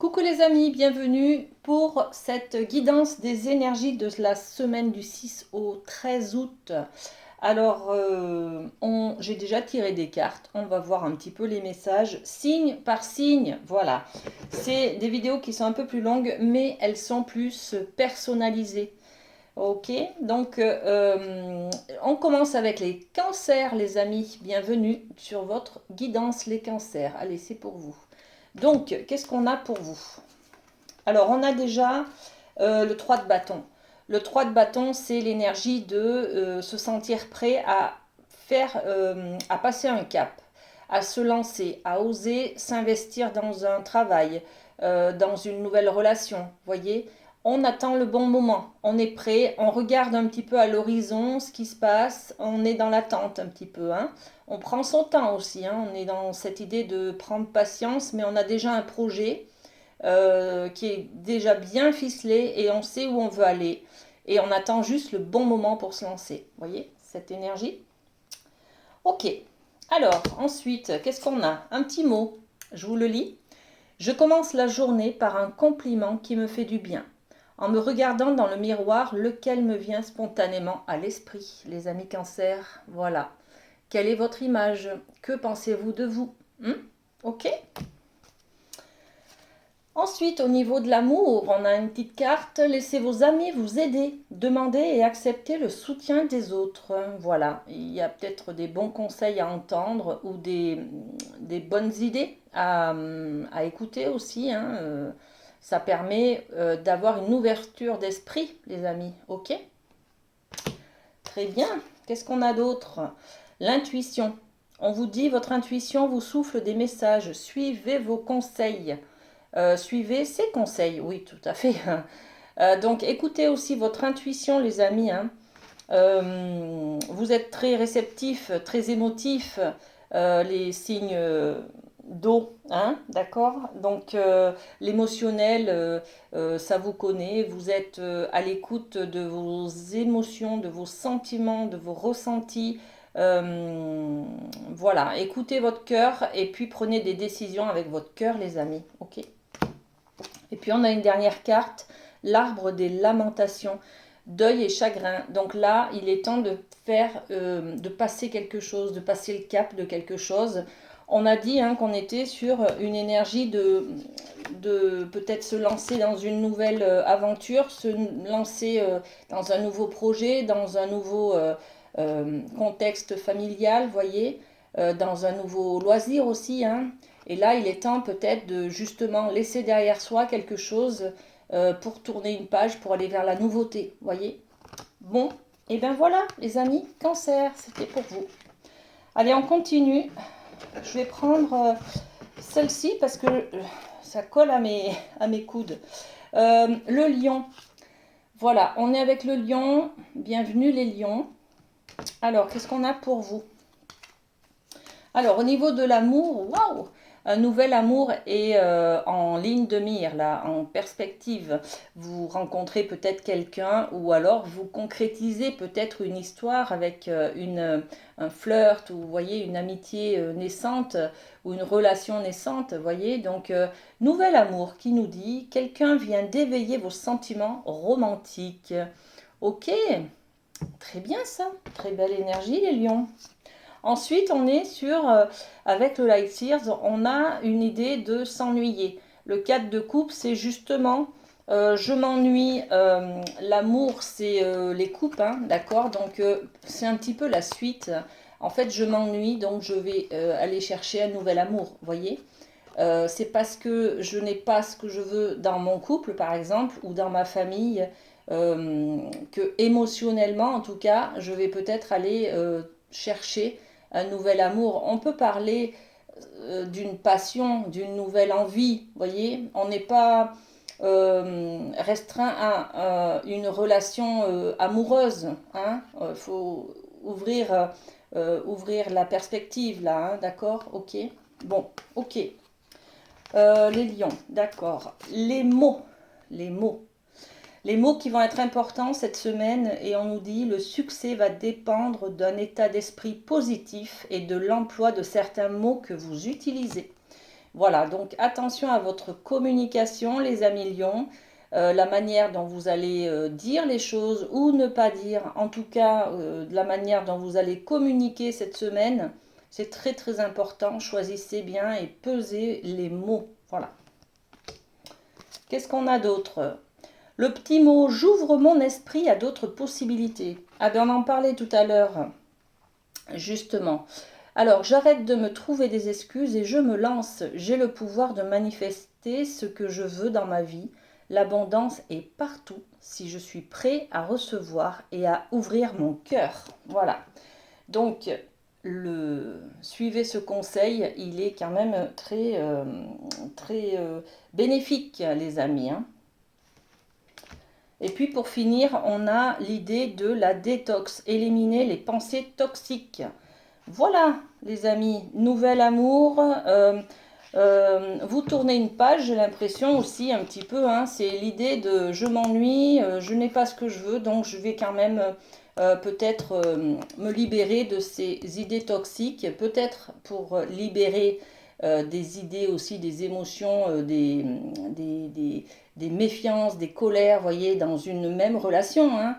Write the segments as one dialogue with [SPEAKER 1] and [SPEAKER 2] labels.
[SPEAKER 1] Coucou les amis, bienvenue pour cette guidance des énergies de la semaine du 6 au 13 août. Alors, j'ai déjà tiré des cartes, on va voir un petit peu les messages, signe par signe, voilà. C'est des vidéos qui sont un peu plus longues, mais elles sont plus personnalisées. Ok, donc on commence avec les cancers les amis, bienvenue sur votre guidance les cancers, allez c'est pour vous. Donc, qu'est-ce qu'on a pour vous? Alors, on a déjà le 3 de bâton. Le 3 de bâton, c'est l'énergie de se sentir prêt à à passer un cap, à se lancer, à oser s'investir dans un travail, dans une nouvelle relation. Voyez, on attend le bon moment, on est prêt, on regarde un petit peu à l'horizon ce qui se passe, on est dans l'attente un petit peu, hein. On prend son temps aussi, hein. On est dans cette idée de prendre patience, mais on a déjà un projet qui est déjà bien ficelé et on sait où on veut aller. Et on attend juste le bon moment pour se lancer. Vous voyez cette énergie? Ok. Alors, ensuite, qu'est-ce qu'on a? Un petit mot. Je vous le lis. Je commence la journée par un compliment qui me fait du bien, en me regardant dans le miroir, lequel me vient spontanément à l'esprit. Les amis cancer, voilà. Quelle est votre image? Que pensez-vous de vous? Ok. Ensuite, au niveau de l'amour, on a une petite carte. Laissez vos amis vous aider. Demandez et acceptez le soutien des autres. Voilà, il y a peut-être des bons conseils à entendre ou des bonnes idées à écouter aussi, hein. Ça permet d'avoir une ouverture d'esprit, les amis. Ok? Très bien. Qu'est-ce qu'on a d'autre? L'intuition. On vous dit, votre intuition vous souffle des messages. Suivez vos conseils. Suivez ses conseils, oui, tout à fait. Donc, écoutez aussi votre intuition, les amis, hein. Vous êtes très réceptifs, très émotifs, les signes d'eau, hein, d'accord? Donc, l'émotionnel, ça vous connaît. Vous êtes à l'écoute de vos émotions, de vos sentiments, de vos ressentis. Voilà, écoutez votre cœur et puis prenez des décisions avec votre cœur, les amis, ok? Et puis on a une dernière carte, l'arbre des lamentations, deuil et chagrin. Donc là, il est temps de de passer quelque chose, de passer le cap de quelque chose. On a dit hein, qu'on était sur une énergie de peut-être se lancer dans une nouvelle aventure, se lancer dans un nouveau projet, dans un nouveau contexte familial, voyez, dans un nouveau loisir aussi, hein. Et là, il est temps peut-être de justement laisser derrière soi quelque chose pour tourner une page, pour aller vers la nouveauté, voyez. Bon, et bien voilà, les amis, cancer, c'était pour vous. Allez, on continue. Je vais prendre celle-ci parce que ça colle à mes coudes. Le lion. Voilà, on est avec le lion. Bienvenue les lions. Alors, qu'est-ce qu'on a pour vous? Alors, au niveau de l'amour, waouh! Un nouvel amour est en ligne de mire, là, en perspective. Vous rencontrez peut-être quelqu'un ou alors vous concrétisez peut-être une histoire avec un flirt ou vous voyez une amitié naissante ou une relation naissante, voyez. Donc, nouvel amour qui nous dit quelqu'un vient d'éveiller vos sentiments romantiques. Ok, très bien ça, très belle énergie les lions. Ensuite, on est sur, avec le Light Sears, on a une idée de s'ennuyer. Le 4 de coupe, c'est justement, je m'ennuie, l'amour, c'est les coupes, hein, d'accord? Donc, c'est un petit peu la suite. En fait, je m'ennuie, donc je vais aller chercher un nouvel amour, voyez? C'est parce que je n'ai pas ce que je veux dans mon couple, par exemple, ou dans ma famille, que émotionnellement, en tout cas, je vais peut-être aller chercher un nouvel amour. On peut parler d'une passion, d'une nouvelle envie, voyez. On n'est pas restreint à une relation amoureuse, hein. Faut ouvrir la perspective là, hein, d'accord, ok. Bon, ok. Les lions, d'accord. Les mots. Les mots qui vont être importants cette semaine et on nous dit le succès va dépendre d'un état d'esprit positif et de l'emploi de certains mots que vous utilisez. Voilà, donc attention à votre communication, les amis lions, la manière dont vous allez dire les choses ou ne pas dire, en tout cas la manière dont vous allez communiquer cette semaine, c'est très très important. Choisissez bien et pesez les mots. Voilà. Qu'est-ce qu'on a d'autre? Le petit mot j'ouvre mon esprit à d'autres possibilités. Ah ben on en parlait tout à l'heure, justement. Alors j'arrête de me trouver des excuses et je me lance. J'ai le pouvoir de manifester ce que je veux dans ma vie. L'abondance est partout si je suis prêt à recevoir et à ouvrir mon cœur. Voilà. Donc suivez ce conseil, il est quand même très bénéfique, les amis, hein. Et puis pour finir, on a l'idée de la détox, éliminer les pensées toxiques. Voilà, les amis, nouvel amour. Vous tournez une page, j'ai l'impression aussi un petit peu, hein, c'est l'idée de je m'ennuie, je n'ai pas ce que je veux, donc je vais quand même peut-être me libérer de ces idées toxiques, peut-être pour libérer des idées aussi, des émotions, des méfiances, des colères, voyez, dans une même relation, hein.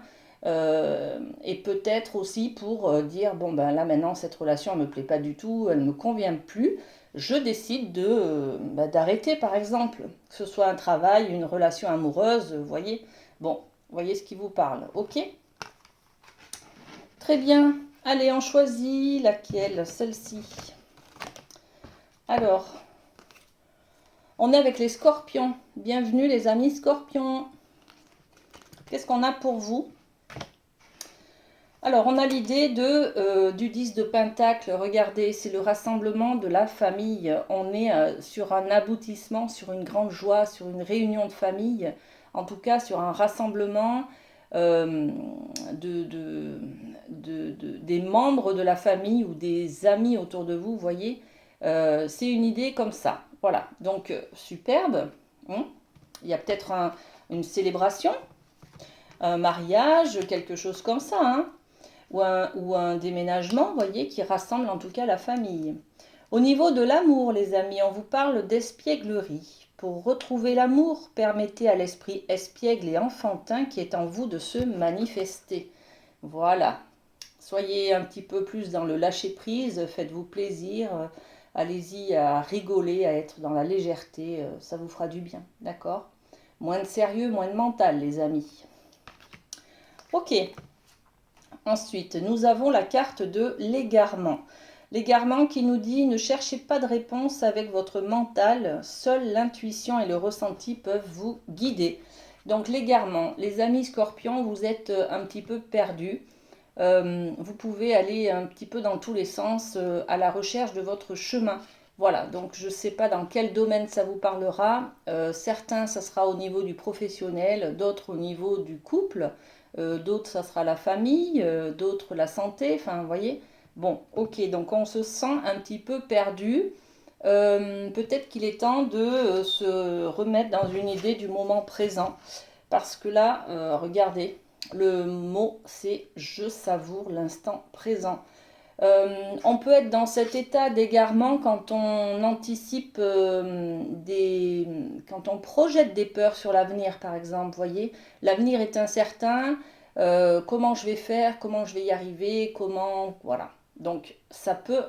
[SPEAKER 1] Et peut-être aussi pour dire, bon ben là maintenant cette relation elle me plaît pas du tout, elle me convient plus, je décide d'arrêter par exemple, que ce soit un travail, une relation amoureuse, voyez, bon, voyez ce qui vous parle, ok? Très bien, allez on choisit laquelle, celle-ci. Alors, on est avec les scorpions, bienvenue les amis scorpions, qu'est-ce qu'on a pour vous? Alors, on a l'idée du 10 de Pentacle. Regardez, c'est le rassemblement de la famille. On est sur un aboutissement, sur une grande joie, sur une réunion de famille. En tout cas, sur un rassemblement des membres de la famille ou des amis autour de vous, vous voyez. C'est une idée comme ça. Voilà, donc superbe. Il y a peut-être une célébration, un mariage, quelque chose comme ça, hein. Ou un déménagement, vous voyez, qui rassemble en tout cas la famille. Au niveau de l'amour, les amis, on vous parle d'espièglerie. Pour retrouver l'amour, permettez à l'esprit espiègle et enfantin qui est en vous de se manifester. Voilà. Soyez un petit peu plus dans le lâcher-prise, faites-vous plaisir, allez-y à rigoler, à être dans la légèreté, ça vous fera du bien, d'accord? Moins de sérieux, moins de mental, les amis. Ok. Ensuite, nous avons la carte de l'égarement. L'égarement qui nous dit ne cherchez pas de réponse avec votre mental, seule l'intuition et le ressenti peuvent vous guider. Donc l'égarement, les amis scorpions, vous êtes un petit peu perdus. Vous pouvez aller un petit peu dans tous les sens à la recherche de votre chemin. Voilà, donc je ne sais pas dans quel domaine ça vous parlera. Certains, ça sera au niveau du professionnel, d'autres au niveau du couple. D'autres, ça sera la famille, d'autres la santé, enfin, vous voyez. Bon, ok, donc on se sent un petit peu perdu. Peut-être qu'il est temps de se remettre dans une idée du moment présent. Parce que là, regardez, le mot c'est je savoure l'instant présent. On peut être dans cet état d'égarement quand on anticipe quand on projette des peurs sur l'avenir, par exemple. Vous voyez, l'avenir est incertain. Comment je vais faire, comment je vais y arriver, comment, voilà. Donc, ça peut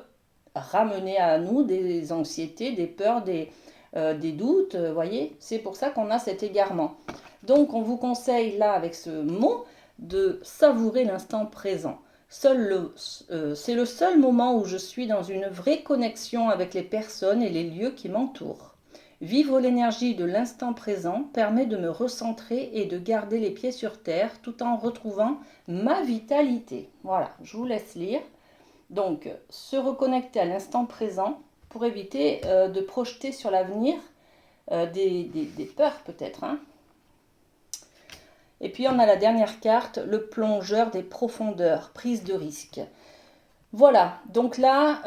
[SPEAKER 1] ramener à nous des anxiétés, des peurs, des doutes. Voyez, c'est pour ça qu'on a cet égarement. Donc, on vous conseille là avec ce mot de savourer l'instant présent. C'est le seul moment où je suis dans une vraie connexion avec les personnes et les lieux qui m'entourent. Vivre l'énergie de l'instant présent permet de me recentrer et de garder les pieds sur terre tout en retrouvant ma vitalité. Voilà, je vous laisse lire. Donc, se reconnecter à l'instant présent pour éviter de projeter sur l'avenir des peurs peut-être, hein. Et puis on a la dernière carte, le plongeur des profondeurs, prise de risque. Voilà, donc là,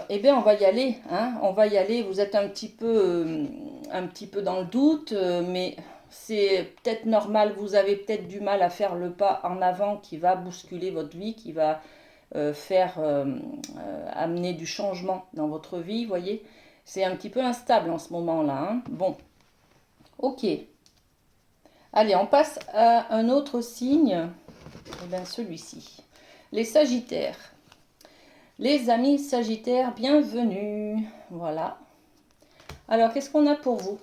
[SPEAKER 1] eh bien on va y aller, hein, on va y aller. Vous êtes un petit peu dans le doute, mais c'est peut-être normal. Vous avez peut-être du mal à faire le pas en avant qui va bousculer votre vie, qui va amener du changement dans votre vie, voyez. C'est un petit peu instable en ce moment-là, hein. Bon, ok. Allez, on passe à un autre signe. Eh bien, celui-ci. Les Sagittaires. Les amis Sagittaires, bienvenue. Voilà. Alors, qu'est-ce qu'on a pour vous?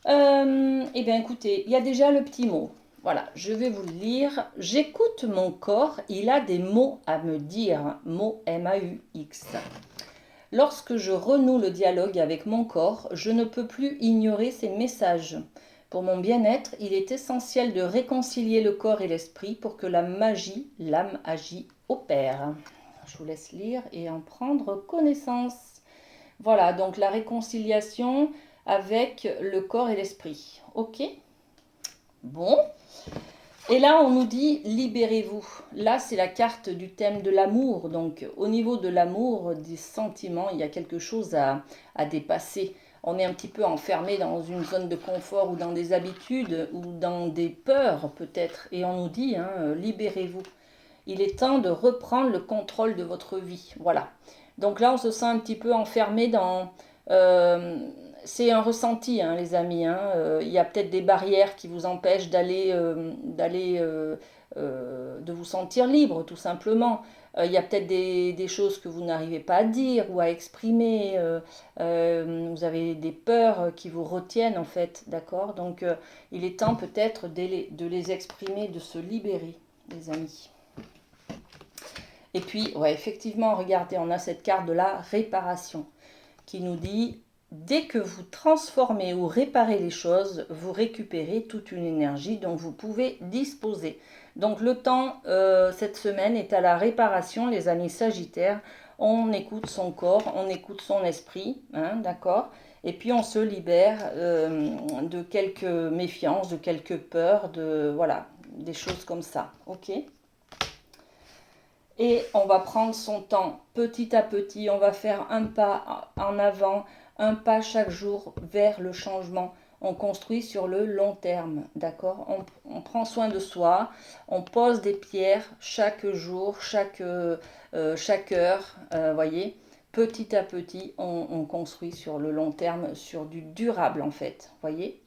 [SPEAKER 1] Eh bien, écoutez, il y a déjà le petit mot. Voilà, je vais vous le lire. J'écoute mon corps, il a des mots à me dire. Mots M-A-U-X. Lorsque je renoue le dialogue avec mon corps, je ne peux plus ignorer ses messages. Pour mon bien-être, il est essentiel de réconcilier le corps et l'esprit pour que la magie, l'âme agit, opère. Je vous laisse lire et en prendre connaissance. Voilà, donc la réconciliation avec le corps et l'esprit. Ok? Bon. Et là, on nous dit libérez-vous. Là, c'est la carte du thème de l'amour. Donc, au niveau de l'amour, des sentiments, il y a quelque chose à dépasser. On est un petit peu enfermé dans une zone de confort ou dans des habitudes ou dans des peurs peut-être. Et on nous dit, hein, libérez-vous. Il est temps de reprendre le contrôle de votre vie. Voilà. Donc là, on se sent un petit peu enfermé dans... c'est un ressenti, hein, les amis. Hein. Il y a peut-être des barrières qui vous empêchent de vous sentir libre, tout simplement. Il y a peut-être des choses que vous n'arrivez pas à dire ou à exprimer. Vous avez des peurs qui vous retiennent, en fait. D'accord? Donc, il est temps peut-être de les exprimer, de se libérer, les amis. Et puis, ouais, effectivement, regardez, on a cette carte de la réparation qui nous dit « Dès que vous transformez ou réparez les choses, vous récupérez toute une énergie dont vous pouvez disposer. » Donc le temps, cette semaine, est à la réparation, les amis Sagittaires. On écoute son corps, on écoute son esprit, hein, d'accord? Et puis on se libère de quelques méfiances, de quelques peurs, voilà, des choses comme ça, ok? Et on va prendre son temps petit à petit, on va faire un pas en avant, un pas chaque jour vers le changement. On construit sur le long terme, d'accord? On prend soin de soi, on pose des pierres chaque jour, chaque heure, voyez? Petit à petit, on construit sur le long terme, sur du durable en fait, voyez?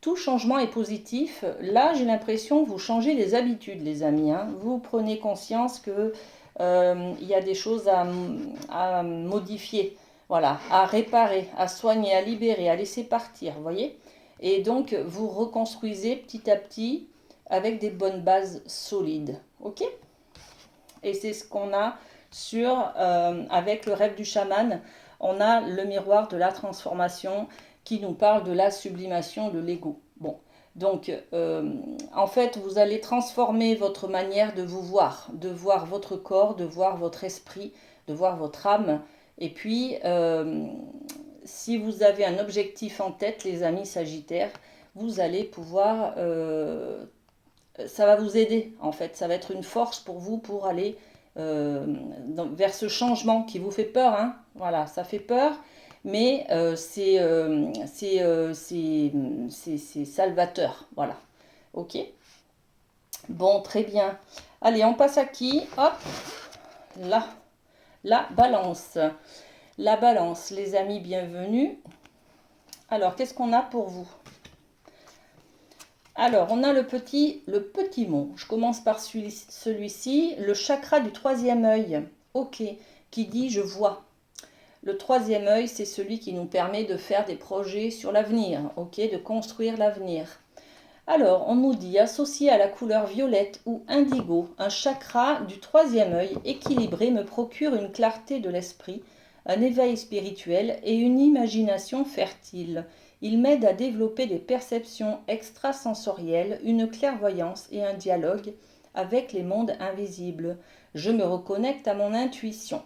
[SPEAKER 1] Tout changement est positif. Là, j'ai l'impression que vous changez les habitudes, les amis, hein. Vous prenez conscience que il y a des choses à modifier, voilà, à réparer, à soigner, à libérer, à laisser partir, vous voyez? Et donc, vous reconstruisez petit à petit avec des bonnes bases solides, ok? Et c'est ce qu'on a avec le rêve du chaman, on a le miroir de la transformation qui nous parle de la sublimation de l'ego. Bon, donc en fait, vous allez transformer votre manière de voir votre corps, de voir votre esprit, de voir votre âme. Et puis, si vous avez un objectif en tête, les amis Sagittaires, vous allez pouvoir... ça va vous aider, en fait. Ça va être une force pour vous pour aller vers ce changement qui vous fait peur, hein. Voilà, ça fait peur, mais c'est salvateur, voilà. Ok? Bon, très bien. Allez, on passe à qui? Hop, là, la balance. La balance, les amis, bienvenue. Alors, qu'est-ce qu'on a pour vous? Alors, on a le petit mot. Je commence par celui-ci, le chakra du troisième œil. Ok, qui dit je vois. Le troisième œil, c'est celui qui nous permet de faire des projets sur l'avenir, ok, de construire l'avenir. Alors, on nous dit associé à la couleur violette ou indigo, un chakra du troisième œil équilibré me procure une clarté de l'esprit, un éveil spirituel et une imagination fertile. Il m'aide à développer des perceptions extrasensorielles, une clairvoyance et un dialogue avec les mondes invisibles. Je me reconnecte à mon intuition.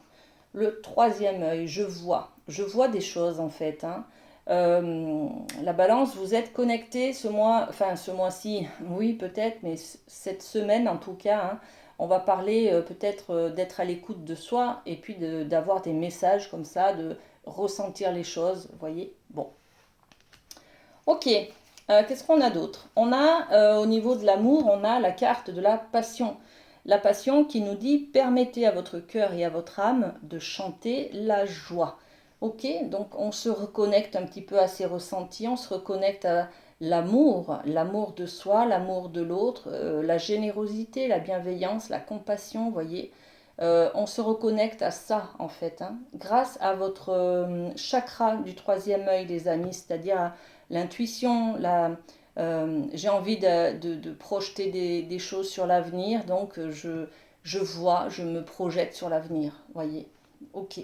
[SPEAKER 1] Le troisième œil, je vois des choses en fait, hein. La balance, vous êtes connecté ce mois-ci, oui peut-être, mais cette semaine en tout cas, hein, on va parler peut-être d'être à l'écoute de soi et puis d'avoir des messages comme ça, de ressentir les choses, vous voyez. Bon. Ok, qu'est-ce qu'on a d'autre? On a, au niveau de l'amour, on a la carte de la passion. La passion qui nous dit « Permettez à votre cœur et à votre âme de chanter la joie ». Ok, donc on se reconnecte un petit peu à ses ressentis, on se reconnecte à l'amour de soi, l'amour de l'autre, la générosité, la bienveillance, la compassion, vous voyez. On se reconnecte à ça en fait, hein, grâce à votre chakra du troisième œil, les amis, c'est-à-dire à l'intuition, j'ai envie de projeter des choses sur l'avenir, donc je vois, je me projette sur l'avenir, voyez. Ok.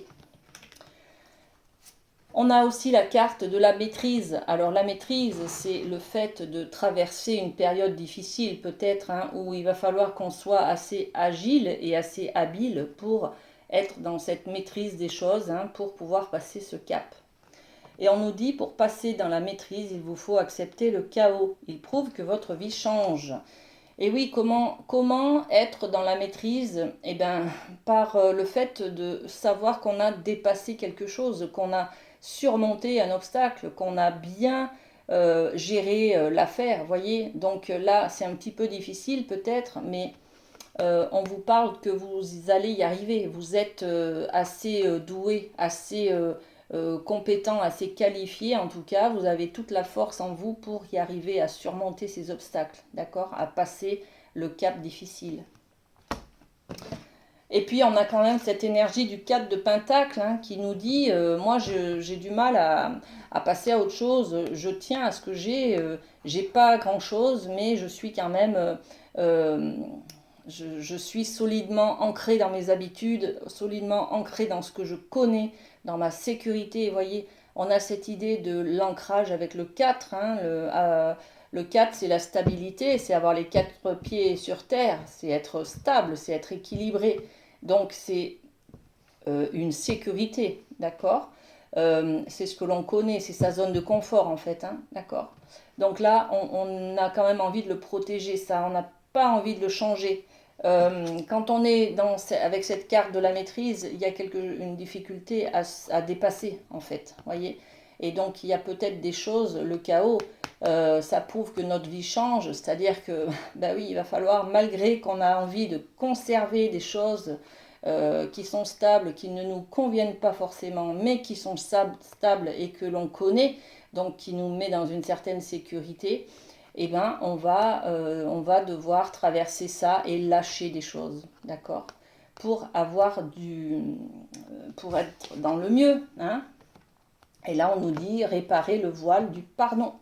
[SPEAKER 1] On a aussi la carte de la maîtrise. Alors la maîtrise, c'est le fait de traverser une période difficile peut-être, hein, où il va falloir qu'on soit assez agile et assez habile pour être dans cette maîtrise des choses, hein, pour pouvoir passer ce cap. Et on nous dit, pour passer dans la maîtrise, il vous faut accepter le chaos. Il prouve que votre vie change. Et oui, comment être dans la maîtrise? Eh bien, par le fait de savoir qu'on a dépassé quelque chose, qu'on a surmonté un obstacle, qu'on a bien géré l'affaire, voyez. Donc là, c'est un petit peu difficile peut-être, mais on vous parle que vous allez y arriver. Vous êtes assez doué, assez compétent, assez qualifié en tout cas. Vous avez toute la force en vous pour y arriver à surmonter ces obstacles, d'accord? À passer le cap difficile. Et puis on a quand même cette énergie du 4 de Pentacle, hein, qui nous dit, moi j'ai du mal à passer à autre chose, je tiens à ce que j'ai pas grand chose, mais je suis quand même, euh, je suis solidement ancré dans mes habitudes, solidement ancré dans ce que je connais, dans ma sécurité. Vous voyez, on a cette idée de l'ancrage avec le 4, hein, le 4, c'est la stabilité, c'est avoir les quatre pieds sur terre, c'est être stable, c'est être équilibré. Donc c'est une sécurité, d'accord? C'est ce que l'on connaît, c'est sa zone de confort en fait, hein, d'accord? Donc là, on a quand même envie de le protéger, ça, on n'a pas envie de le changer. Quand on est avec cette carte de la maîtrise, il y a une difficulté à dépasser en fait, voyez. Et donc il y a peut-être des choses, le chaos, ça prouve que notre vie change, c'est-à-dire que, bah oui, il va falloir, malgré qu'on a envie de conserver des choses qui sont stables, qui ne nous conviennent pas forcément, mais qui sont stables et que l'on connaît, donc qui nous met dans une certaine sécurité, eh ben, on va devoir traverser ça et lâcher des choses, d'accord? Pour pour être dans le mieux, hein? Et là, on nous dit réparer le voile du pardon.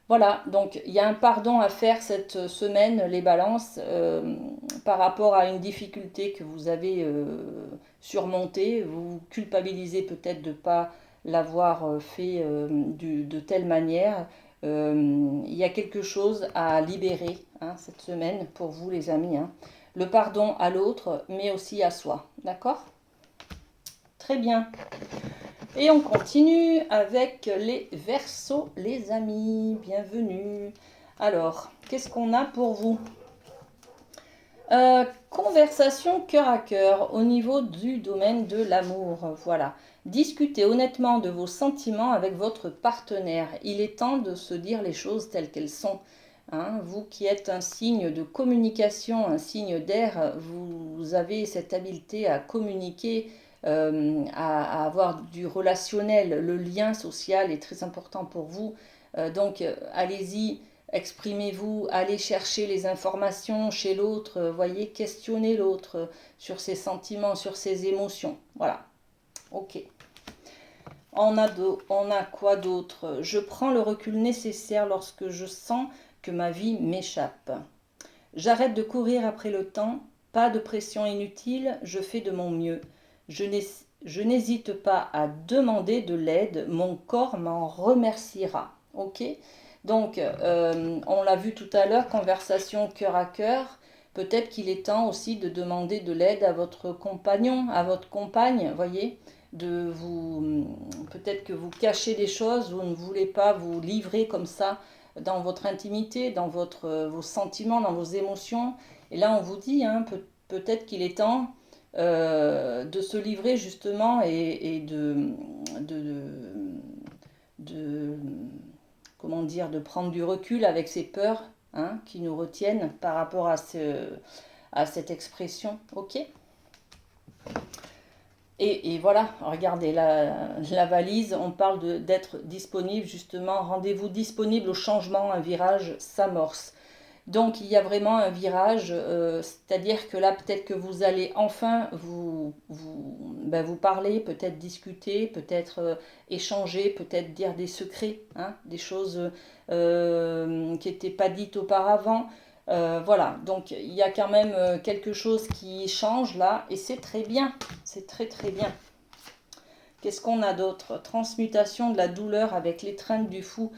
[SPEAKER 1] Voilà, donc il y a un pardon à faire cette semaine, les balances, par rapport à une difficulté que vous avez surmontée. Vous vous culpabilisez peut-être de ne pas l'avoir fait de telle manière. Il y a quelque chose à libérer, hein, cette semaine pour vous les amis, hein. Le pardon à l'autre, mais aussi à soi. D'accord? Très bien. Et on continue avec les Verseaux, les amis. Bienvenue. Alors, qu'est-ce qu'on a pour vous? Conversation cœur à cœur au niveau du domaine de l'amour. Voilà. Discutez honnêtement de vos sentiments avec votre partenaire. Il est temps de se dire les choses telles qu'elles sont. Hein, vous qui êtes un signe de communication, un signe d'air, vous avez cette habileté à communiquer, à avoir du relationnel. Le lien social est très important pour vous. Donc allez-y, exprimez-vous, allez chercher les informations chez l'autre, voyez, questionnez l'autre sur ses sentiments, sur ses émotions. Voilà, ok. On a quoi d'autre? Je prends le recul nécessaire lorsque je sens que ma vie m'échappe. J'arrête de courir après le temps, pas de pression inutile, je fais de mon mieux. Je n'hésite pas à demander de l'aide, mon corps m'en remerciera. Ok? Donc, on l'a vu tout à l'heure, conversation cœur à cœur. Peut-être qu'il est temps aussi de demander de l'aide à votre compagnon, à votre compagne, voyez, peut-être que vous cachez des choses, vous ne voulez pas vous livrer comme ça dans votre intimité, dans vos sentiments, dans vos émotions. Et là, on vous dit, hein, peut-être qu'il est temps de se livrer justement et de, comment dire, de prendre du recul avec ces peurs, hein, qui nous retiennent par rapport à cette expression. Ok? Et voilà, regardez, la valise, on parle d'être disponible, justement, rendez-vous disponible au changement, un virage s'amorce. Donc il y a vraiment un virage, c'est-à-dire que là peut-être que vous allez enfin vous parler, peut-être discuter, peut-être échanger, peut-être dire des secrets, hein, des choses qui n'étaient pas dites auparavant. Voilà, donc il y a quand même quelque chose qui change là et c'est très bien, c'est très très bien. Qu'est-ce qu'on a d'autre? Transmutation de la douleur avec l'étreinte du fou.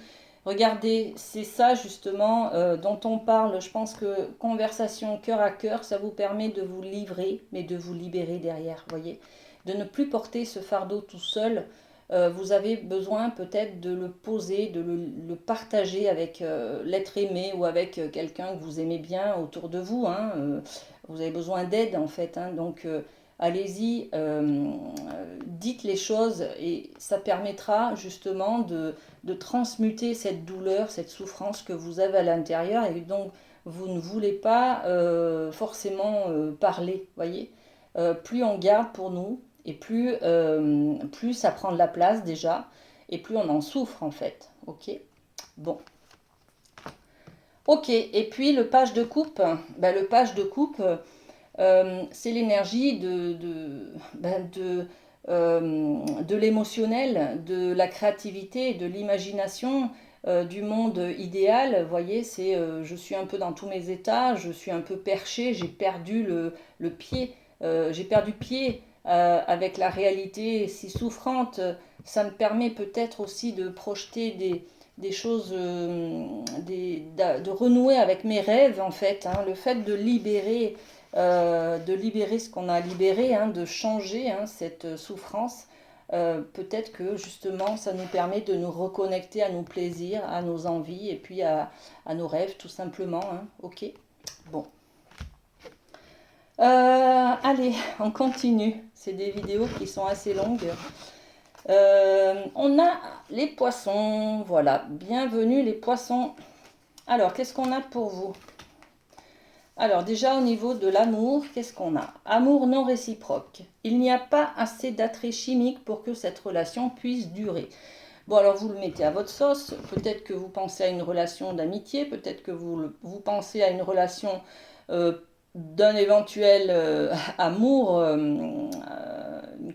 [SPEAKER 1] Regardez, c'est ça justement dont on parle. Je pense que conversation cœur à cœur, ça vous permet de vous livrer, mais de vous libérer derrière, voyez. De ne plus porter ce fardeau tout seul. Vous avez besoin peut-être de le poser, de le partager avec l'être aimé ou avec quelqu'un que vous aimez bien autour de vous, hein. Vous avez besoin d'aide en fait, hein. Donc allez-y, dites les choses et ça permettra justement de transmuter cette douleur, cette souffrance que vous avez à l'intérieur et donc vous ne voulez pas forcément parler, voyez. Plus on garde pour nous et plus ça prend de la place déjà et plus on en souffre en fait, ok. Bon, ok, et puis le page de coupe, ben, le page de coupe, c'est l'énergie de l'émotionnel, de la créativité, de l'imagination, du monde idéal. Vous voyez, c'est je suis un peu dans tous mes états, je suis un peu perché, j'ai perdu le pied, j'ai perdu pied avec la réalité si souffrante. Ça me permet peut-être aussi de projeter des choses, de renouer avec mes rêves en fait, hein. Le fait de libérer ce qu'on a libéré, hein, de changer hein, cette souffrance. Peut-être que justement ça nous permet de nous reconnecter à nos plaisirs, à nos envies et puis à nos rêves tout simplement, hein. Ok. Bon. Allez, on continue. C'est des vidéos qui sont assez longues. On a les poissons. Voilà, bienvenue les poissons. Alors, qu'est-ce qu'on a pour vous? Alors déjà au niveau de l'amour, qu'est-ce qu'on a? Amour non réciproque. Il n'y a pas assez d'attrait chimique pour que cette relation puisse durer. Bon alors vous le mettez à votre sauce, peut-être que vous pensez à une relation d'amitié, peut-être que vous pensez à une relation euh, d'un éventuel amour, une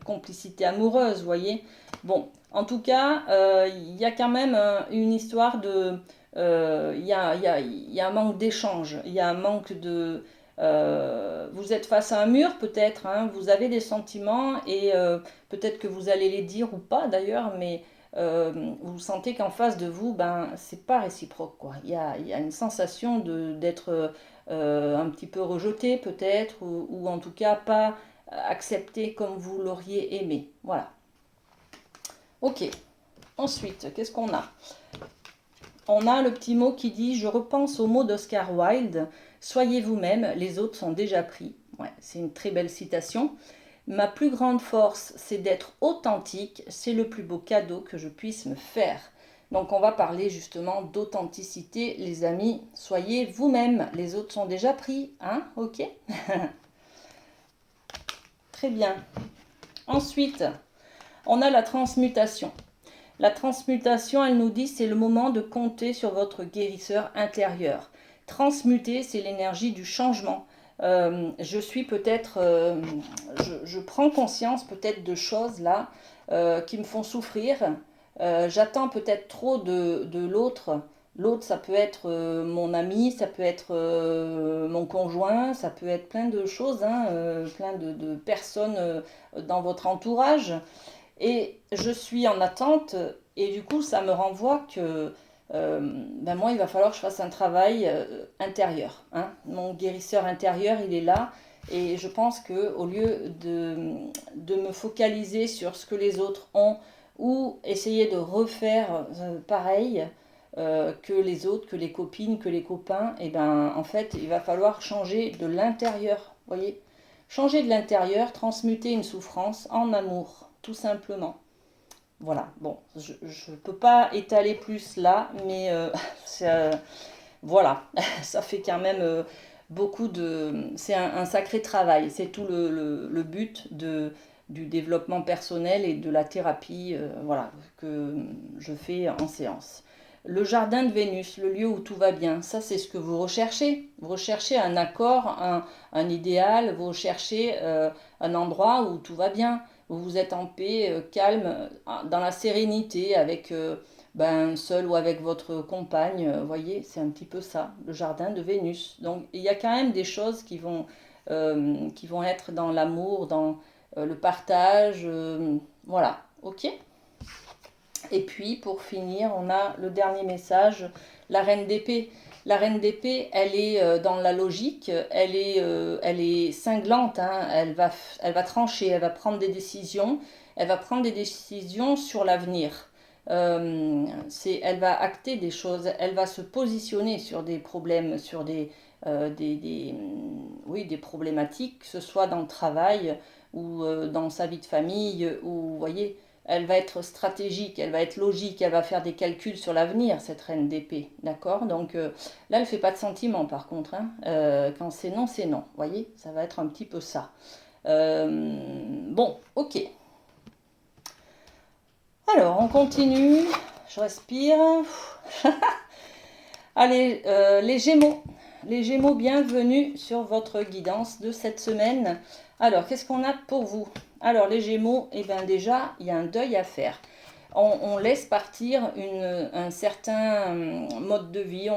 [SPEAKER 1] complicité amoureuse, vous voyez. Bon, en tout cas, il y a quand même une histoire de il y a un manque d'échange, il y a un manque de... vous êtes face à un mur peut-être, hein, vous avez des sentiments et peut-être que vous allez les dire ou pas d'ailleurs, mais vous sentez qu'en face de vous, ben, c'est pas réciproque, quoi. Il y a une sensation d'être un petit peu rejeté peut-être, ou en tout cas pas accepté comme vous l'auriez aimé. Voilà. Ok. Ensuite, qu'est-ce qu'on a? On a le petit mot qui dit « Je repense au mot d'Oscar Wilde, soyez vous-même, les autres sont déjà pris ». Ouais, c'est une très belle citation. Ma plus grande force, c'est d'être authentique, c'est le plus beau cadeau que je puisse me faire. Donc on va parler justement d'authenticité, les amis. Soyez vous-même, les autres sont déjà pris, hein? Ok. Très bien. Ensuite, on a la transmutation. La transmutation, elle nous dit, c'est le moment de compter sur votre guérisseur intérieur. Transmuter, c'est l'énergie du changement. Je suis peut-être, je prends conscience peut-être de choses là qui me font souffrir. J'attends peut-être trop de l'autre. L'autre, ça peut être mon ami, ça peut être mon conjoint, ça peut être plein de choses, hein, plein de personnes dans votre entourage. Et je suis en attente et du coup ça me renvoie que ben moi il va falloir que je fasse un travail intérieur, hein. Mon guérisseur intérieur il est là et je pense que au lieu de me focaliser sur ce que les autres ont ou essayer de refaire pareil que les autres, que les copines, que les copains, et ben en fait il va falloir changer de l'intérieur, voyez, changer de l'intérieur, transmuter une souffrance en amour, tout simplement. Voilà, bon, je ne peux pas étaler plus là, mais voilà, ça fait quand même beaucoup de... C'est un sacré travail, c'est tout le but du développement personnel et de la thérapie, voilà, que je fais en séance. Le jardin de Vénus, le lieu où tout va bien, ça c'est ce que vous recherchez. Vous recherchez un accord, un idéal, vous recherchez un endroit où tout va bien, où vous êtes en paix, calme, dans la sérénité, avec seul ou avec votre compagne. Vous voyez, c'est un petit peu ça, le jardin de Vénus. Donc il y a quand même des choses qui vont être dans l'amour, dans le partage, voilà, ok. Et puis, pour finir, on a le dernier message, la reine d'épée. La reine d'épée, elle est dans la logique, elle est cinglante, hein, elle va trancher, elle va prendre des décisions, elle va prendre des décisions sur l'avenir. Elle va acter des choses, elle va se positionner sur des problèmes, sur des problématiques, que ce soit dans le travail ou dans sa vie de famille, ou vous voyez, elle va être stratégique, elle va être logique, elle va faire des calculs sur l'avenir, cette reine d'épée, d'accord? Donc là, elle ne fait pas de sentiments par contre, hein. Quand c'est non, c'est non, vous voyez? Ça va être un petit peu ça. Bon, ok. Alors, on continue, je respire. Allez, les Gémeaux. Les Gémeaux, bienvenue sur votre guidance de cette semaine. Alors, qu'est-ce qu'on a pour vous? Alors, les Gémeaux, eh bien déjà, il y a un deuil à faire. On laisse partir un certain mode de vie.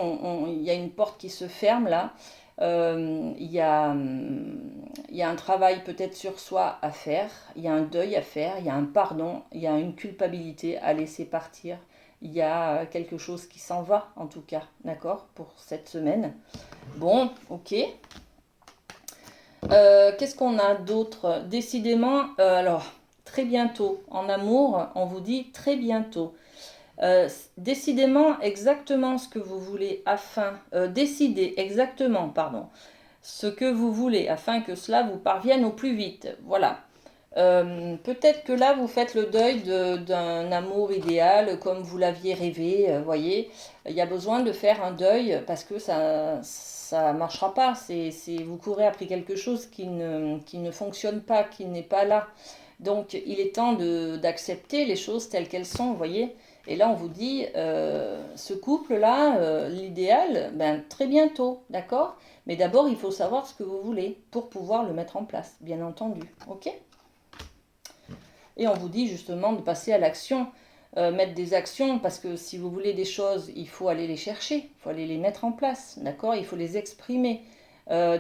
[SPEAKER 1] Il y a une porte qui se ferme là. Il y a un travail peut-être sur soi à faire. Il y a un deuil à faire. Il y a un pardon. Il y a une culpabilité à laisser partir. Il y a quelque chose qui s'en va, en tout cas, d'accord, pour cette semaine. Bon, ok. Qu'est-ce qu'on a d'autre? Décidément, alors, très bientôt, en amour, on vous dit très bientôt. Décidément exactement ce que vous voulez décidez exactement, pardon, ce que vous voulez afin que cela vous parvienne au plus vite. Voilà. Peut-être que là, vous faites le deuil d'un amour idéal comme vous l'aviez rêvé, voyez. Il y a besoin de faire un deuil parce que ça marchera pas. Vous courez après quelque chose qui ne fonctionne pas, qui n'est pas là. Donc, il est temps d'accepter les choses telles qu'elles sont, vous voyez. Et là, on vous dit, ce couple-là, l'idéal, très bientôt, d'accord? Mais d'abord, il faut savoir ce que vous voulez pour pouvoir le mettre en place, bien entendu, ok? Et on vous dit justement de passer à l'action, mettre des actions, parce que si vous voulez des choses, il faut aller les chercher, il faut aller les mettre en place, d'accord? Il faut les exprimer.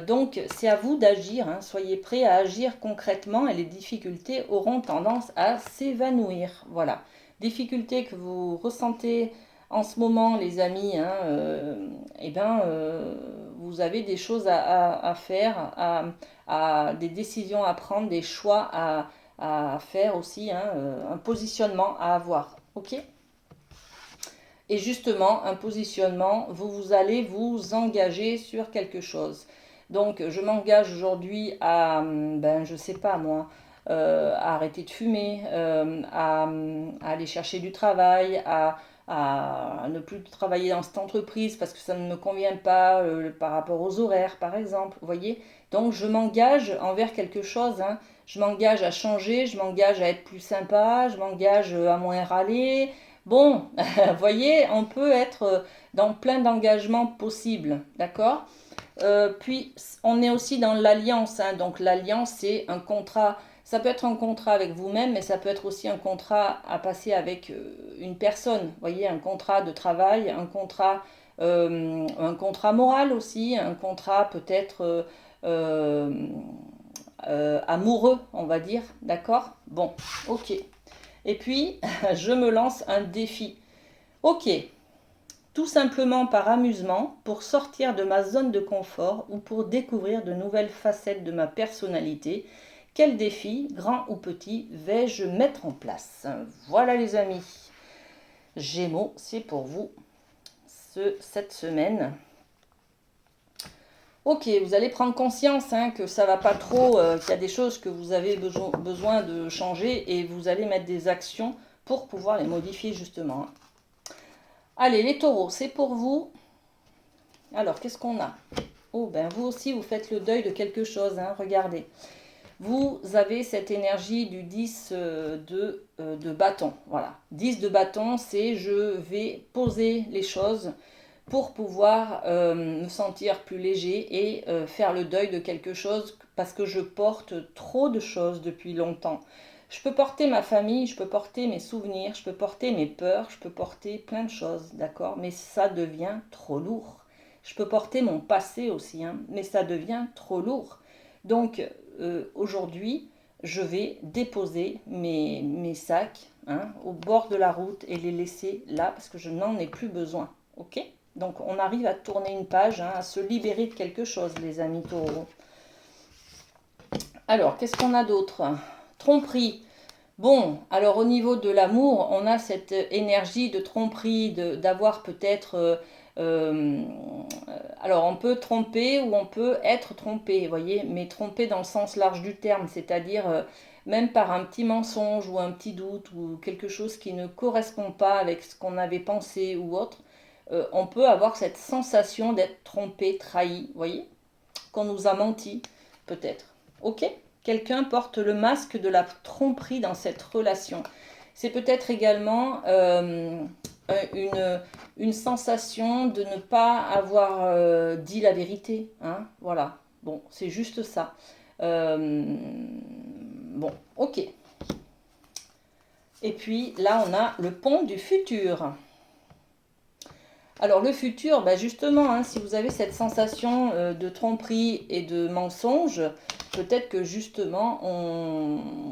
[SPEAKER 1] Donc c'est à vous d'agir, hein. Soyez prêts à agir concrètement et les difficultés auront tendance à s'évanouir. Voilà. Difficultés que vous ressentez en ce moment, les amis, hein, vous avez des choses à faire, des décisions à prendre, des choix à faire aussi, hein, un positionnement à avoir. Ok? Et justement, un positionnement, vous allez vous engager sur quelque chose. Donc, je m'engage aujourd'hui je sais pas moi, à arrêter de fumer, à aller chercher du travail, à ne plus travailler dans cette entreprise parce que ça ne me convient pas par rapport aux horaires, par exemple. Vous voyez? Donc, je m'engage envers quelque chose, hein. Je m'engage à changer, je m'engage à être plus sympa, je m'engage à moins râler. Bon, vous voyez, on peut être dans plein d'engagements possibles, d'accord? Puis, on est aussi dans l'alliance, hein. Donc, l'alliance, c'est un contrat. Ça peut être un contrat avec vous-même, mais ça peut être aussi un contrat à passer avec une personne. Vous voyez, un contrat de travail, un contrat moral aussi, un contrat peut-être amoureux, on va dire, d'accord? Bon, ok. Et puis, je me lance un défi. Ok, tout simplement par amusement, pour sortir de ma zone de confort ou pour découvrir de nouvelles facettes de ma personnalité. Quel défi, grand ou petit, vais-je mettre en place? Voilà les amis. Gémeaux, c'est pour vous cette semaine. Ok, vous allez prendre conscience, hein, que ça va pas trop, qu'il y a des choses que vous avez besoin de changer et vous allez mettre des actions pour pouvoir les modifier justement. Allez, les taureaux, c'est pour vous. Alors, qu'est-ce qu'on a? Oh, ben vous aussi, vous faites le deuil de quelque chose, hein, regardez. vous avez cette énergie du 10 de bâton. Voilà. 10 de bâton, c'est je vais poser les choses pour pouvoir me sentir plus léger et faire le deuil de quelque chose parce que je porte trop de choses depuis longtemps. Je peux porter ma famille, je peux porter mes souvenirs, je peux porter mes peurs, je peux porter plein de choses, d'accord? Mais ça devient trop lourd. Je peux porter mon passé aussi, hein, mais ça devient trop lourd. Donc aujourd'hui, je vais déposer mes sacs, hein, au bord de la route et les laisser là parce que je n'en ai plus besoin. Ok? Donc on arrive à tourner une page, hein, à se libérer de quelque chose, les amis taureaux. Alors, qu'est-ce qu'on a d'autre? Tromperie. Bon, alors au niveau de l'amour, on a cette énergie de tromperie, d'avoir peut-être... alors on peut tromper ou on peut être trompé, vous voyez, mais tromper dans le sens large du terme, c'est-à-dire même par un petit mensonge ou un petit doute ou quelque chose qui ne correspond pas avec ce qu'on avait pensé ou autre, on peut avoir cette sensation d'être trompé, trahi, vous voyez, qu'on nous a menti, peut-être. Ok? Quelqu'un porte le masque de la tromperie dans cette relation. C'est peut-être également une sensation de ne pas avoir dit la vérité. Hein, voilà. Bon, c'est juste ça. Bon, ok. Et puis là, on a le pont du futur. Alors le futur, bah justement, hein, si vous avez cette sensation de tromperie et de mensonge, peut-être que justement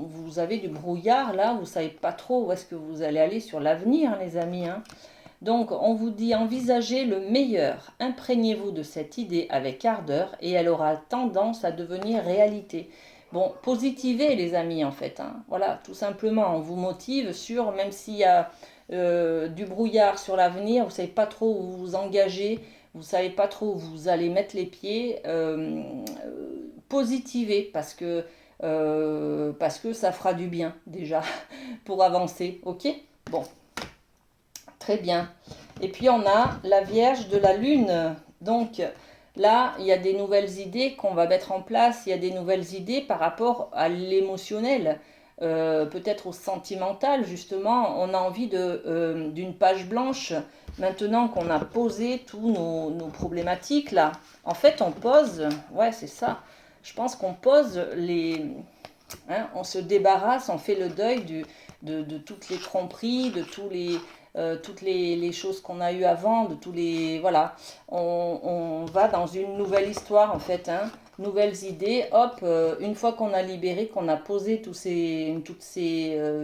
[SPEAKER 1] vous avez du brouillard là, vous ne savez pas trop où est-ce que vous allez aller sur l'avenir, les amis. Hein. Donc on vous dit envisagez le meilleur, imprégnez-vous de cette idée avec ardeur et elle aura tendance à devenir réalité. Bon, positivez les amis en fait. Hein. Voilà, tout simplement, on vous motive sur, même s'il y a du brouillard sur l'avenir, vous ne savez pas trop où vous engagez, vous ne savez pas trop où vous allez mettre les pieds, positivez parce que ça fera du bien déjà pour avancer, ok? Bon, très bien. Et puis on a la Vierge de la Lune, donc là il y a des nouvelles idées qu'on va mettre en place, il y a des nouvelles idées par rapport à l'émotionnel. Peut-être au sentimental, justement, on a envie d'une page blanche, maintenant qu'on a posé tous nos problématiques, là. En fait, on pose, ouais, c'est ça, je pense qu'on pose hein, on se débarrasse, on fait le deuil de toutes les tromperies, de toutes les choses qu'on a eues avant, de tous les... Voilà, on va dans une nouvelle histoire, en fait, hein, nouvelles idées, hop, une fois qu'on a libéré, qu'on a posé toutes ces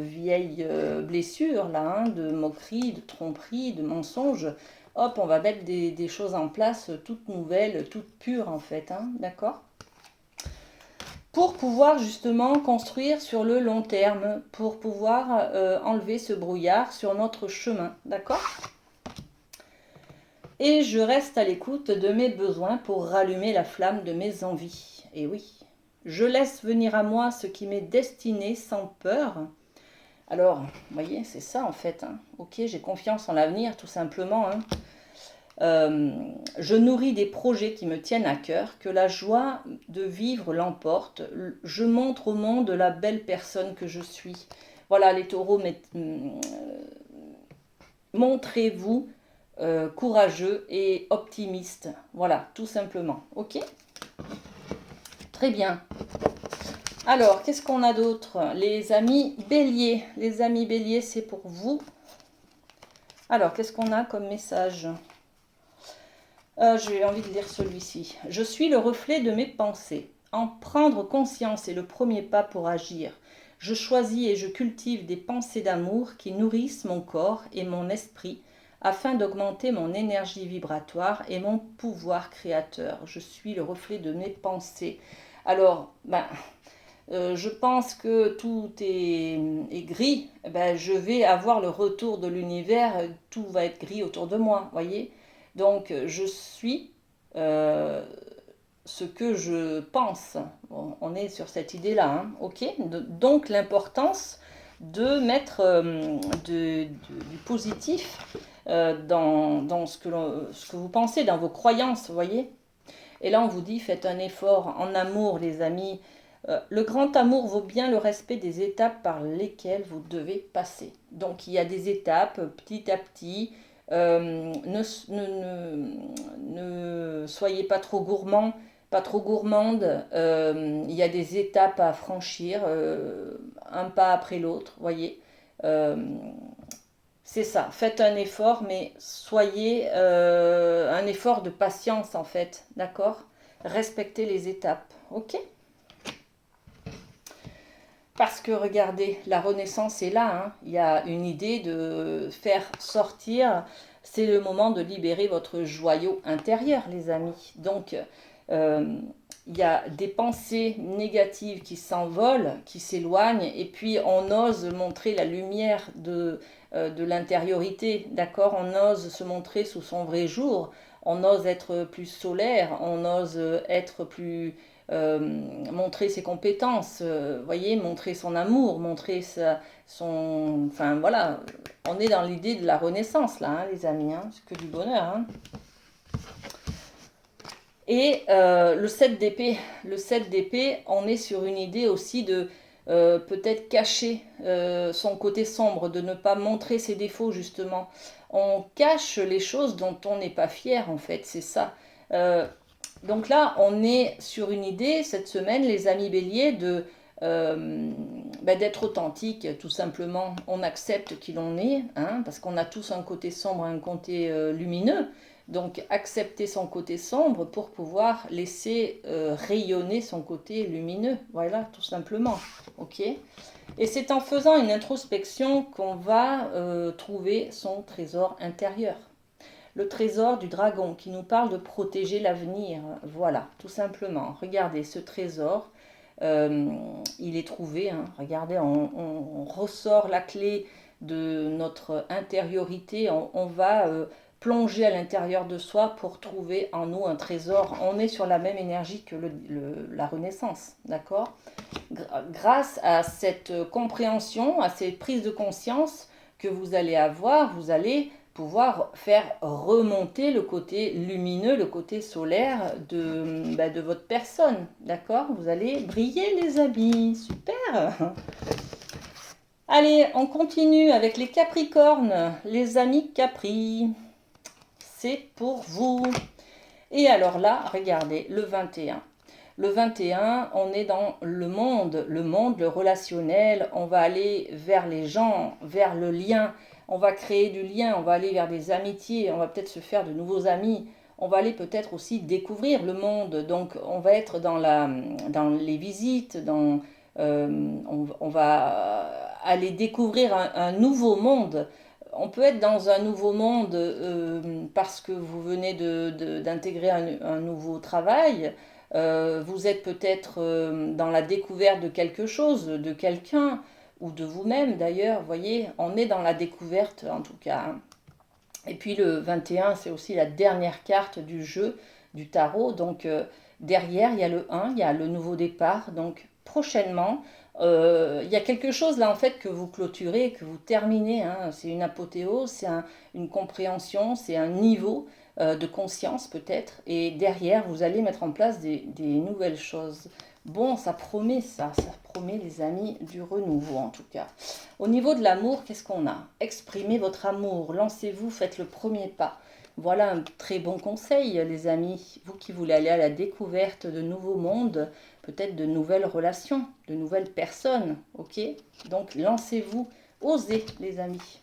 [SPEAKER 1] vieilles blessures là, hein, de moquerie, de tromperie, de mensonges, hop, on va mettre des choses en place toutes nouvelles, toutes pures en fait, hein, d'accord? Pour pouvoir justement construire sur le long terme, pour pouvoir enlever ce brouillard sur notre chemin, d'accord? Et je reste à l'écoute de mes besoins pour rallumer la flamme de mes envies. Et oui, je laisse venir à moi ce qui m'est destiné sans peur. Alors, vous voyez, c'est ça en fait. Hein. Ok, j'ai confiance en l'avenir, tout simplement. Hein. Je nourris des projets qui me tiennent à cœur, que la joie de vivre l'emporte. Je montre au monde la belle personne que je suis. Voilà, les taureaux, montrez-vous courageux et optimiste. Voilà, tout simplement. Ok? Très bien. Alors, qu'est-ce qu'on a d'autre? Les amis béliers. Les amis béliers, c'est pour vous. Alors, qu'est-ce qu'on a comme message? J'ai envie de lire celui-ci. Je suis le reflet de mes pensées. En prendre conscience est le premier pas pour agir. Je choisis et je cultive des pensées d'amour qui nourrissent mon corps et mon esprit afin d'augmenter mon énergie vibratoire et mon pouvoir créateur. Je suis le reflet de mes pensées. Alors, je pense que tout est gris. Je vais avoir le retour de l'univers. Tout va être gris autour de moi, voyez. Donc, je suis ce que je pense. Bon, on est sur cette idée-là, hein, ok? Donc, l'importance de mettre du positif dans ce que vous pensez, dans vos croyances, vous voyez. Et là, on vous dit, faites un effort en amour, les amis. Le grand amour vaut bien le respect des étapes par lesquelles vous devez passer. Donc il y a des étapes petit à petit. Ne soyez pas trop gourmand, pas trop gourmande. Il y a des étapes à franchir, un pas après l'autre, voyez. Euh, c'est ça, faites un effort, mais soyez un effort de patience en fait, d'accord? Respectez les étapes, ok? Parce que regardez, la Renaissance est là, hein. Il y a une idée de faire sortir, c'est le moment de libérer votre joyau intérieur, les amis. Donc, euh, il y a des pensées négatives qui s'envolent, qui s'éloignent, et puis on ose montrer la lumière de l'intériorité, d'accord? On ose se montrer sous son vrai jour, on ose être plus solaire, on ose être plus euh, montrer ses compétences, voyez, montrer son amour, montrer son... Enfin voilà, on est dans l'idée de la renaissance là, hein, les amis, hein, c'est que du bonheur. Hein. Et le 7 d'épée, on est sur une idée aussi de peut-être cacher son côté sombre, de ne pas montrer ses défauts justement. On cache les choses dont on n'est pas fier en fait, c'est ça. Euh, donc là, on est sur une idée cette semaine, les amis béliers, d'être authentique, tout simplement. On accepte qui l'on est, hein, parce qu'on a tous un côté sombre, un côté lumineux. Donc accepter son côté sombre pour pouvoir laisser rayonner son côté lumineux. Voilà, tout simplement. Ok. Et c'est en faisant une introspection qu'on va trouver son trésor intérieur. Le trésor du dragon qui nous parle de protéger l'avenir. Voilà, tout simplement. Regardez ce trésor. Il est trouvé. Hein. Regardez, on ressort la clé de notre intériorité. On va plonger à l'intérieur de soi pour trouver en nous un trésor. On est sur la même énergie que la Renaissance, d'accord? Grâce à cette compréhension, à cette prise de conscience que vous allez avoir, vous allez pouvoir faire remonter le côté lumineux, le côté solaire de votre personne, d'accord? Vous allez briller les amis, super! Allez, on continue avec les Capricornes, les amis Capri, c'est pour vous. Et alors là, regardez, le 21. Le 21, on est dans le monde, le relationnel, on va aller vers les gens, vers le lien, on va créer du lien, on va aller vers des amitiés, on va peut-être se faire de nouveaux amis, on va aller peut-être aussi découvrir le monde, donc on va être dans les visites, on va aller découvrir un nouveau monde. On peut être dans un nouveau monde parce que vous venez d'intégrer un nouveau travail, vous êtes peut-être dans la découverte de quelque chose, de quelqu'un ou de vous-même d'ailleurs. Vous voyez, on est dans la découverte en tout cas. Hein. Et puis le 21, c'est aussi la dernière carte du jeu du tarot. Donc derrière, il y a le 1, il y a le nouveau départ. Donc prochainement, il y a quelque chose là en fait que vous clôturez, que vous terminez. Hein. C'est une apothéose, c'est une compréhension, c'est un niveau de conscience peut-être. Et derrière, vous allez mettre en place des nouvelles choses. Bon, ça promet les amis du renouveau en tout cas. Au niveau de l'amour, qu'est-ce qu'on a? Exprimez votre amour, lancez-vous, faites le premier pas. Voilà un très bon conseil les amis, vous qui voulez aller à la découverte de nouveaux mondes, peut-être de nouvelles relations, de nouvelles personnes, ok? Donc lancez-vous, osez les amis.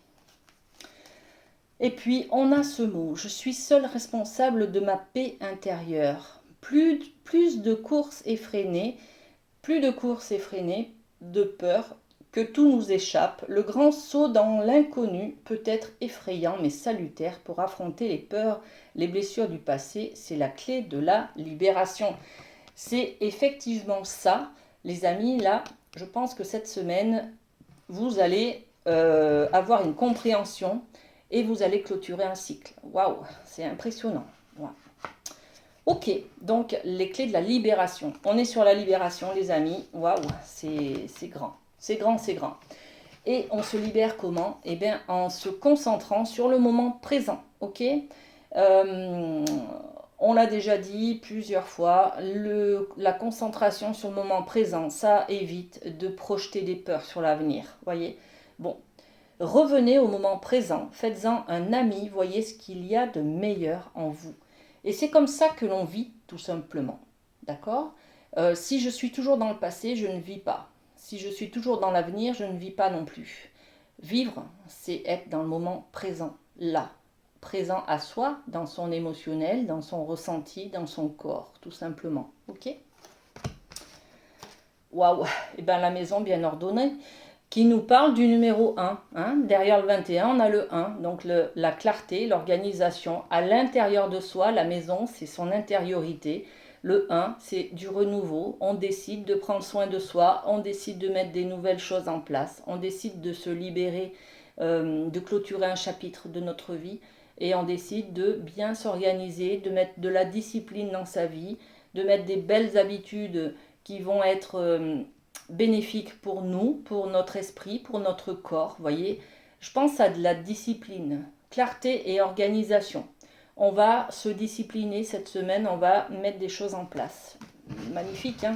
[SPEAKER 1] Et puis on a ce mot, je suis seul responsable de ma paix intérieure. Plus de courses effrénées, plus de courses effrénées, de peur que tout nous échappe. Le grand saut dans l'inconnu peut être effrayant mais salutaire pour affronter les peurs, les blessures du passé. C'est la clé de la libération. C'est effectivement ça, les amis. Là, je pense que cette semaine, vous allez avoir une compréhension et vous allez clôturer un cycle. Waouh, c'est impressionnant. Wow. Ok, donc les clés de la libération. On est sur la libération, les amis. Waouh, c'est grand. C'est grand, c'est grand. Et on se libère comment? Eh bien, en se concentrant sur le moment présent. Ok On l'a déjà dit plusieurs fois, la concentration sur le moment présent, ça évite de projeter des peurs sur l'avenir. Voyez? Bon, revenez au moment présent, faites-en un ami, voyez ce qu'il y a de meilleur en vous. Et c'est comme ça que l'on vit, tout simplement. D'accord? Si je suis toujours dans le passé, je ne vis pas. Si je suis toujours dans l'avenir, je ne vis pas non plus. Vivre, c'est être dans le moment présent, là. Présent à soi, dans son émotionnel, dans son ressenti, dans son corps, tout simplement. Ok? Waouh! Et bien la maison bien ordonnée, qui nous parle du numéro 1. Hein? Derrière le 21, on a le 1. Donc la clarté, l'organisation. À l'intérieur de soi, la maison, c'est son intériorité. Le 1, c'est du renouveau. On décide de prendre soin de soi. On décide de mettre des nouvelles choses en place. On décide de se libérer, de clôturer un chapitre de notre vie. Et on décide de bien s'organiser, de mettre de la discipline dans sa vie, de mettre des belles habitudes qui vont être bénéfiques pour nous, pour notre esprit, pour notre corps. Voyez, je pense à de la discipline, clarté et organisation. On va se discipliner cette semaine, on va mettre des choses en place. Magnifique, hein?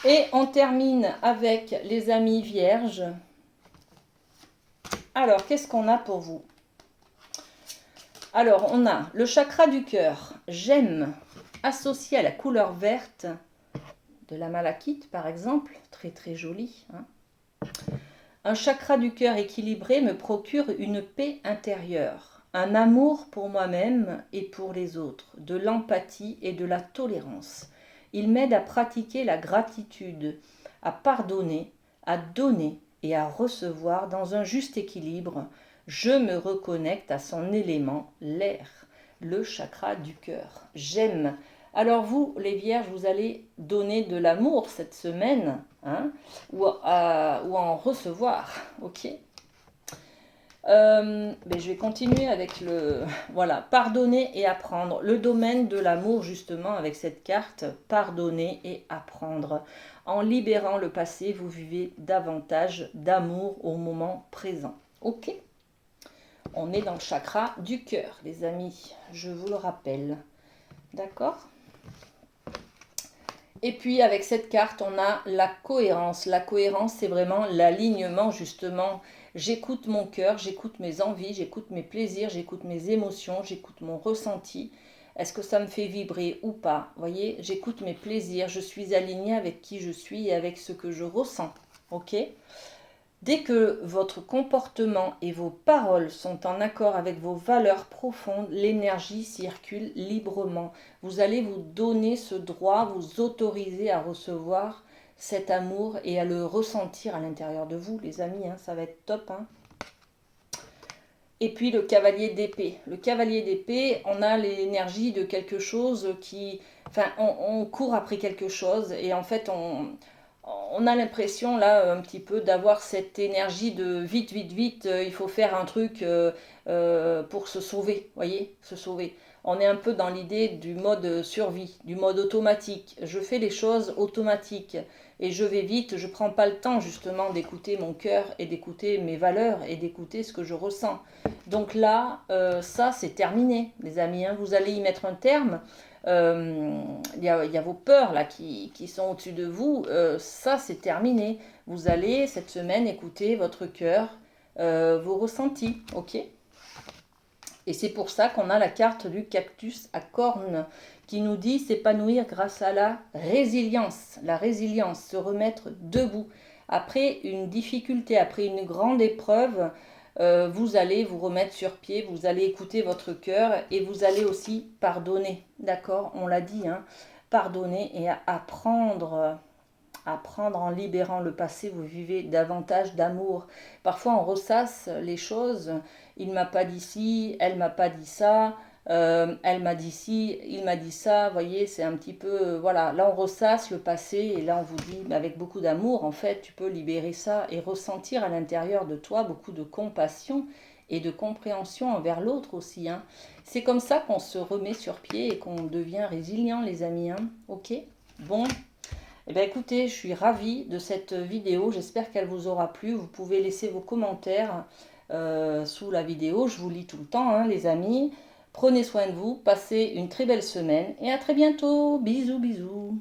[SPEAKER 1] Et on termine avec les amis vierges. Alors, qu'est-ce qu'on a pour vous? Alors, on a le chakra du cœur, j'aime, associé à la couleur verte de la malachite, par exemple, très très joli. Hein. Un chakra du cœur équilibré me procure une paix intérieure, un amour pour moi-même et pour les autres, de l'empathie et de la tolérance. Il m'aide à pratiquer la gratitude, à pardonner, à donner et à recevoir dans un juste équilibre. Je me reconnecte à son élément, l'air, le chakra du cœur. J'aime. Alors vous, les vierges, vous allez donner de l'amour cette semaine, hein, ou en recevoir, ok? Je vais continuer avec le... Voilà, pardonner et apprendre. Le domaine de l'amour, justement, avec cette carte, pardonner et apprendre. En libérant le passé, vous vivez davantage d'amour au moment présent. Ok? On est dans le chakra du cœur, les amis. Je vous le rappelle. D'accord? Et puis, avec cette carte, on a la cohérence. La cohérence, c'est vraiment l'alignement, justement. J'écoute mon cœur, j'écoute mes envies, j'écoute mes plaisirs, j'écoute mes émotions, j'écoute mon ressenti. Est-ce que ça me fait vibrer ou pas? Vous voyez, j'écoute mes plaisirs, je suis alignée avec qui je suis et avec ce que je ressens. Ok? Dès que votre comportement et vos paroles sont en accord avec vos valeurs profondes, l'énergie circule librement. Vous allez vous donner ce droit, vous autoriser à recevoir cet amour et à le ressentir à l'intérieur de vous, les amis, hein, ça va être top. Hein. Et puis le cavalier d'épée. Le cavalier d'épée, on a l'énergie de quelque chose qui... Enfin, on court après quelque chose et en fait, on a l'impression là un petit peu d'avoir cette énergie de vite, vite, vite, il faut faire un truc pour se sauver, voyez, se sauver. On est un peu dans l'idée du mode survie, du mode automatique. Je fais les choses automatiques et je vais vite, je ne prends pas le temps justement d'écouter mon cœur et d'écouter mes valeurs et d'écouter ce que je ressens. Donc là, ça c'est terminé, les amis, hein, vous allez y mettre un terme. Il y a vos peurs là qui sont au-dessus de vous, ça c'est terminé. Vous allez cette semaine écouter votre cœur, vos ressentis, ok? Et c'est pour ça qu'on a la carte du cactus à cornes qui nous dit s'épanouir grâce à la résilience, se remettre debout. Après une difficulté, après une grande épreuve, vous allez vous remettre sur pied, vous allez écouter votre cœur et vous allez aussi pardonner, d'accord? On l'a dit, hein, pardonner et apprendre en libérant le passé, vous vivez davantage d'amour. Parfois on ressasse les choses, il m'a pas dit ci, elle m'a pas dit ça, elle m'a dit ci, il m'a dit ça, vous voyez, c'est un petit peu, voilà, là on ressasse le passé et là on vous dit, avec beaucoup d'amour, en fait, tu peux libérer ça et ressentir à l'intérieur de toi beaucoup de compassion et de compréhension envers l'autre aussi. Hein. C'est comme ça qu'on se remet sur pied et qu'on devient résilient, les amis. Hein. Ok? Bon. Eh bien écoutez, je suis ravie de cette vidéo, j'espère qu'elle vous aura plu. Vous pouvez laisser vos commentaires sous la vidéo, je vous lis tout le temps, hein, les amis. Prenez soin de vous, passez une très belle semaine et à très bientôt. Bisous, bisous.